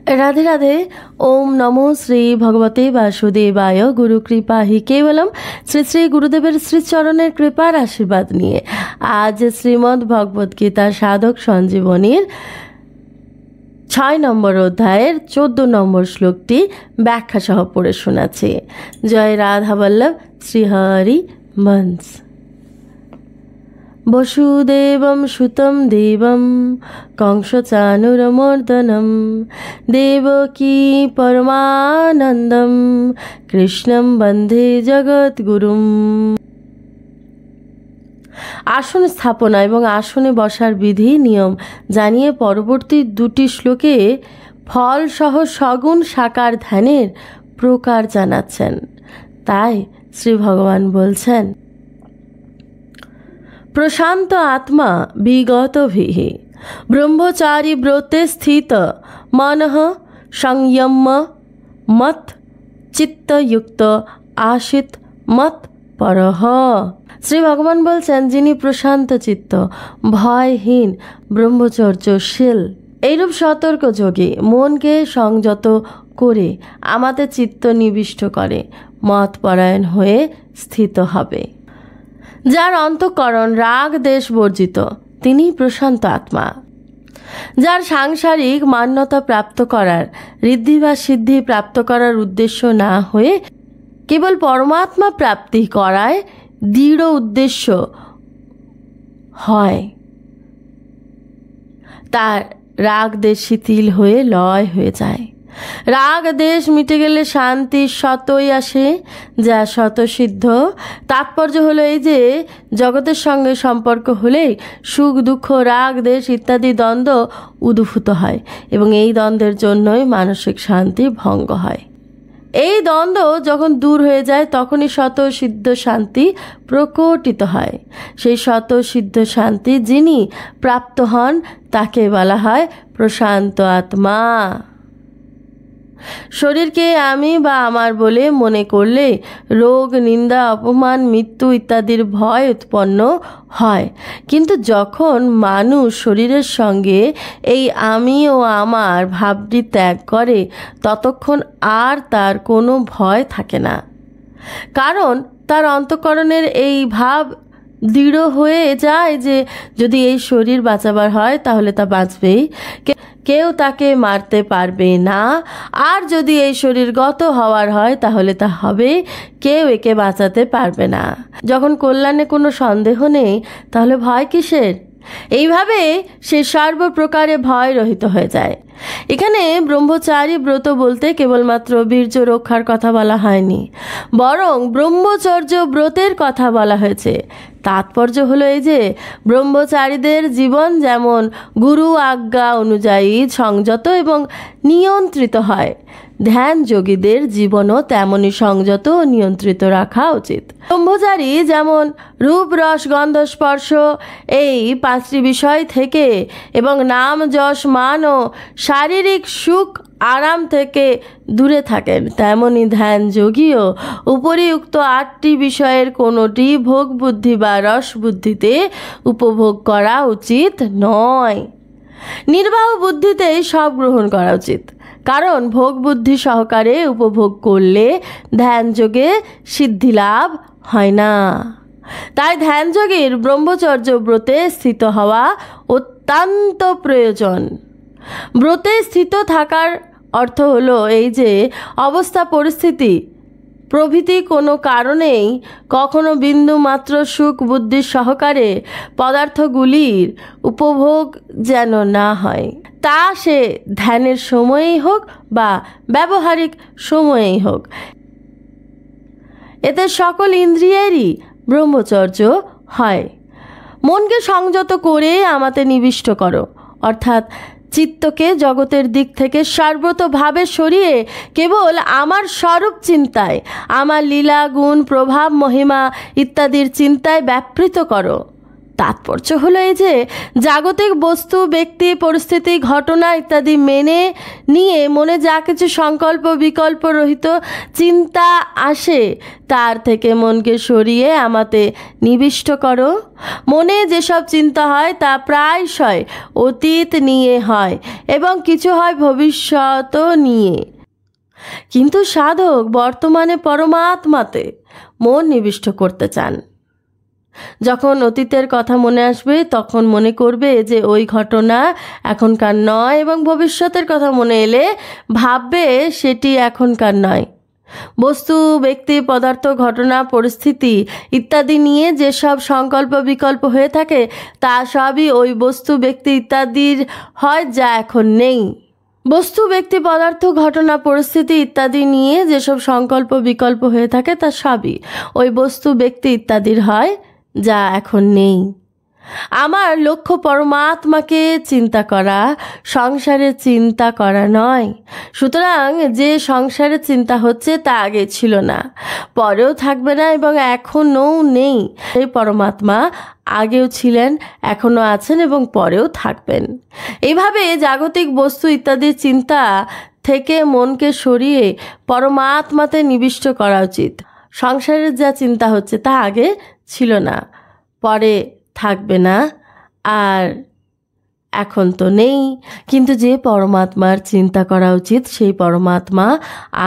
राधे राधे। ओम नमो श्री भगवते वासुदेवाय। गुरु कृपा ही केवलम। श्री श्री गुरुदेवेर श्रीचरणेर कृपार आशीर्वाद निये आज श्रीमद् भगवद गीता साधक सञ्जीवनीर 6 নম্বর অধ্যায়ের 14 নম্বর শ্লোকটি ব্যাখ্যা সহ পড়ে শোনাচ্ছি। জয় রাধা বল্লভ শ্রীহরি বংশ। वसुदेवं सुतं देवं कंसचाणूरमर्दनं देवकी परमानन्दं कृष्णं वन्दे जगद्गुरुं। আসন স্থাপনা এবং আসনে বসার বিধি নিয়ম জানিয়ে পরবর্তী দুটি শ্লোকে ফল সহ সগুণ সাকার ধ্যানের প্রকার জানাচ্ছেন। তাই শ্রী ভগবান বলছেন, प्रशांत आत्मा विगत ब्रह्मचारी व्रते स्थित मन संयम मत चित्तयुक्त आशित मत परह। श्री भगवान बोलছেন, যিনি প্রশান্ত চিত্ত ভয়হীন ব্রহ্মচর্যশীল এইরূপ সতর্ক যোগী মনকে সংযত করে আমাদের চিত্ত নিবিষ্ট করে মত পরায়ণ হয়ে স্থিত হবে। যার অন্তঃকরণ রাগ দেশ বর্জিত তিনি প্রশান্ত আত্মা। যার সাংসারিক মান্যতা প্রাপ্ত করার ঋদ্ধি বা সিদ্ধি প্রাপ্ত করার উদ্দেশ্য না হয়ে কেবল পরমাত্মা প্রাপ্তি করায় দৃঢ় উদ্দেশ্য হয়, তার রাগ দেশ শিথিল হয়ে লয় হয়ে যায়। রাগ দেশ মিটে গেলে শান্তি স্বতই আসে, যা স্বতঃসিদ্ধ। তাৎপর্য হলো এই যে জগতের সঙ্গে সম্পর্ক হলেই সুখ দুঃখ রাগ দেশ ইত্যাদি দ্বন্দ্ব উদ্ভূত হয় এবং এই দ্বন্দ্বের জন্যই মানসিক শান্তি ভঙ্গ হয়। এই দ্বন্দ্ব যখন দূর হয়ে যায় তখনই স্বতঃসিদ্ধ শান্তি প্রকটিত হয়। সেই স্বতঃসিদ্ধ শান্তি যিনি প্রাপ্ত হন তাকে বলা হয় প্রশান্ত আত্মা। শরীরকে আমি বা আমার বলে মনে করলে রোগ নিন্দা অপমান মৃত্যু ইত্যাদির ভয় উৎপন্ন হয়, কিন্তু যখন মানুষ শরীরের সঙ্গে এই আমি ও আমার ভাবটি ত্যাগ করে ততক্ষণ আর তার কোনো ভয় থাকে না, কারণ তার অন্তঃকরণের এই ভাব দৃঢ় হয়ে যায় যে যদি এই শরীর বাঁচাবার হয় তাহলে তা বাঁচবেই, কেউ তাকে মারতে পারবে না। আর যদি এই শরীর গত হওয়ার হয় তাহলে তা হবে, কেউ একে বাঁচাতে পারবে না। যখন কল্যাণে কোনো সন্দেহ নেই তাহলে ভয় কিসের? এইভাবে সে সর্বপ্রকারে ভয় রহিত হয়ে যায়। এখানে ব্রহ্মচারী ব্রত বলতে কেবলমাত্র বীর্য রক্ষার কথা বলা হয়নি, বরং ব্রহ্মচর্য ব্রতের কথা বলা হয়েছে। তাৎপর্য হলো এই যে ব্রহ্মচারীদের জীবন যেমন গুরু আজ্ঞা অনুযায়ী সংযত এবং নিয়ন্ত্রিত হয়, ধ্যান যোগীদের জীবনও তেমনই সংযত ও নিয়ন্ত্রিত রাখা উচিত। ব্রহ্মচারী যেমন রূপ রস গন্ধ স্পর্শ এই 5টি বিষয় থেকে এবং নাম যশ মান ও শারীরিক সুখ আরাম থেকে দূরে থাকেন, তেমনি ধ্যান যোগীও উপরিউক্ত 8টি বিষয়ের কোনোটি ভোগ বুদ্ধি বা রস বুদ্ধিতে উপভোগ করা উচিত নয়। নির্বাহ বুদ্ধিতেই সব গ্রহণ করা উচিত, কারণ ভোগ বুদ্ধি সহকারে উপভোগ করলে ধ্যান যোগে সিদ্ধি লাভ হয় না। তাই ধ্যান যোগীর ব্রহ্মচর্য ব্রতে স্থিত হওয়া অত্যন্ত প্রয়োজন। ব্রতে স্থিত থাকার অর্থ হলো এই যে অবস্থা পরিস্থিতি প্রভৃতি কোনো কারণেই কখনো বিন্দু মাত্র সুখ বুদ্ধি সহকারে পদার্থগুলির উপভোগ যেন না হয়, তা সে ধ্যানের সময়েই হোক বা ব্যবহারিক সময়েই হোক। এতে সকল ইন্দ্রিয়েরই ব্রহ্মচর্য হয়। মনকে সংযত করে আমাতে নিবিষ্ট করো, অর্থাৎ চিত্তকে জগতের দিক থেকে সর্বতোভাবে সরিয়ে কেবল আমার স্বরূপ চিন্তায়, আমার লীলা গুণ প্রভাব মহিমা ইত্যাদির চিন্তায় ব্যাপৃত করো। তাৎপর্য হলো এই যে জাগতিক বস্তু, ব্যক্তি, পরিস্থিতি, ঘটনা ইত্যাদি মেনে নিয়ে মনে যা কিছু সংকল্প বিকল্প রহিত চিন্তা আসে তার থেকে মনকে সরিয়ে আমাতে নিবিষ্ট করো। মনে যেসব চিন্তা হয় তা প্রায়শই অতীত নিয়ে হয় এবং কিছু হয় ভবিষ্যৎ নিয়ে, কিন্তু সাধক বর্তমানে পরমাত্মাতে মন নিবিষ্ট করতে চান। যখন অতীতের কথা মনে আসবে তখন মনে করবে যে ওই ঘটনা এখনকার নয়, এবং ভবিষ্যতের কথা মনে এলে ভাববে সেটি এখনকার নয়। বস্তু, ব্যক্তি, পদার্থ, ঘটনা, পরিস্থিতি ইত্যাদি নিয়ে যেসব সংকল্প বিকল্প হয়ে থাকে তা সবই ওই বস্তু, ব্যক্তি ইত্যাদির হয় যা এখন নেই। বস্তু, ব্যক্তি, পদার্থ, ঘটনা, পরিস্থিতি ইত্যাদি নিয়ে যেসব সংকল্প বিকল্প হয়ে থাকে তা সবই ওই বস্তু, ব্যক্তি ইত্যাদির হয় যা এখন নেই। আমার লক্ষ্য পরমাত্মাকে চিন্তা করা, সংসারের চিন্তা করা নয়। সুতরাং যে সংসারের চিন্তা হচ্ছে তা আগে ছিল না, পরেও থাকবে না এবং এখনও নেই। এই পরমাত্মা আগেও ছিলেন, এখনও আছেন এবং পরেও থাকবেন। এইভাবে জাগতিক বস্তু ইত্যাদির চিন্তা থেকে মনকে সরিয়ে পরমাত্মাতে নিবিষ্ট করা উচিত। সংসারের যা চিন্তা হচ্ছে তা আগে ছিল না, পরে থাকবে না, আর এখন তো নেই। কিন্তু যে পরমাত্মার চিন্তা করা উচিত সেই পরমাত্মা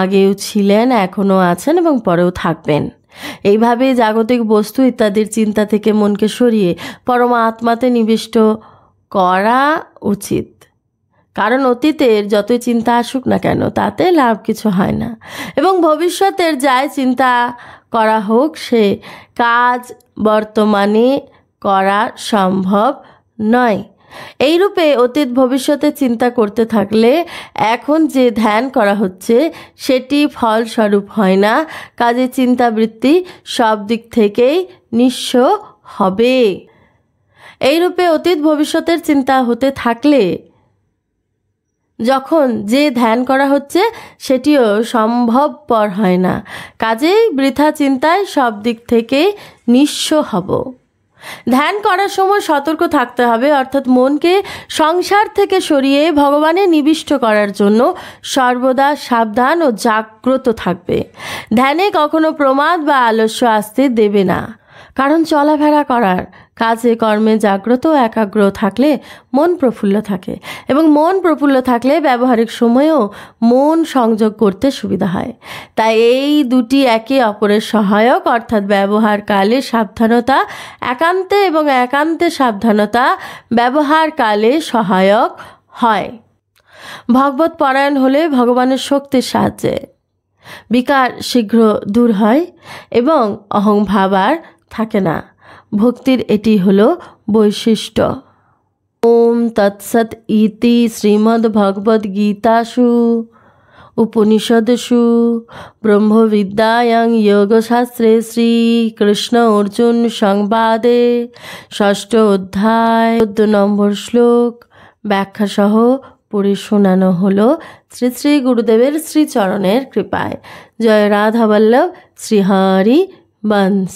আগেও ছিলেন, এখনও আছেন এবং পরেও থাকবেন। এইভাবে জাগতিক বস্তু ইত্যাদির চিন্তা থেকে মনকে সরিয়ে পরমাত্মাতে নিবিষ্ট করা উচিত। কারণ অতীতের যতই চিন্তা আসুক না কেন তাতে লাভ কিছু হয় না, এবং ভবিষ্যতের যাই চিন্তা করা হোক সে কাজ বর্তমানে করা সম্ভব নয়। এইরূপে অতীত ভবিষ্যতে চিন্তা করতে থাকলে এখন যে ধ্যান করা হচ্ছে সেটি ফলস্বরূপ হয় না, কাজে চিন্তাবৃত্তি সব দিক থেকেই নিঃস্ব হবে। এইরূপে অতীত ভবিষ্যতের চিন্তা হতে থাকলে যখন যে ধ্যান করা হচ্ছে সেটিও সম্ভবপর হয় না, কাজেই বৃথা চিন্তায় সব দিক থেকেই নিঃস্ব হব। ধ্যান করার সময় সতর্ক থাকতে হবে, অর্থাৎ মনকে সংসার থেকে সরিয়ে ভগবানে নিবিষ্ট করার জন্য সর্বদা সাবধান ও জাগ্রত থাকবে। ধ্যানে কখনো প্রমাদ বা আলস্য আসতে দেবে না, কারণ চলাফেরা করার কাজে কর্মে জাগ্রত ও একাগ্র থাকলে মন প্রফুল্ল থাকে, এবং মন প্রফুল্ল থাকলে ব্যবহারিক সময়েও মন সংযোগ করতে সুবিধা হয়। তাই এই দুটি একে অপরের সহায়ক, অর্থাৎ ব্যবহারকালে সাবধানতা একান্তে এবং একান্তে সাবধানতা ব্যবহারকালে সহায়ক হয়। ভগবত পরায়ণ হলে ভগবানের শক্তির সাহায্যে বিকার শীঘ্র দূর হয় এবং অহংভাব আর থাকে না। ভক্তির এটি হলো বৈশিষ্ট্য। ওম তৎসৎ ইতি শ্রীমদ্ ভগবদ গীতাসু উপনিষদসু ব্রহ্মবিদ্যায়াং যোগশাস্ত্রে শ্রীকৃষ্ণ অর্জুন সংবাদে 6ষ্ঠ অধ্যায় 14 নম্বর শ্লোক ব্যাখ্যা সহ পড়ে শোনানো হলো শ্রী শ্রী গুরুদেবের শ্রীচরণের কৃপায়। জয় রাধা বল্লভ, শ্রীহরি বংশ।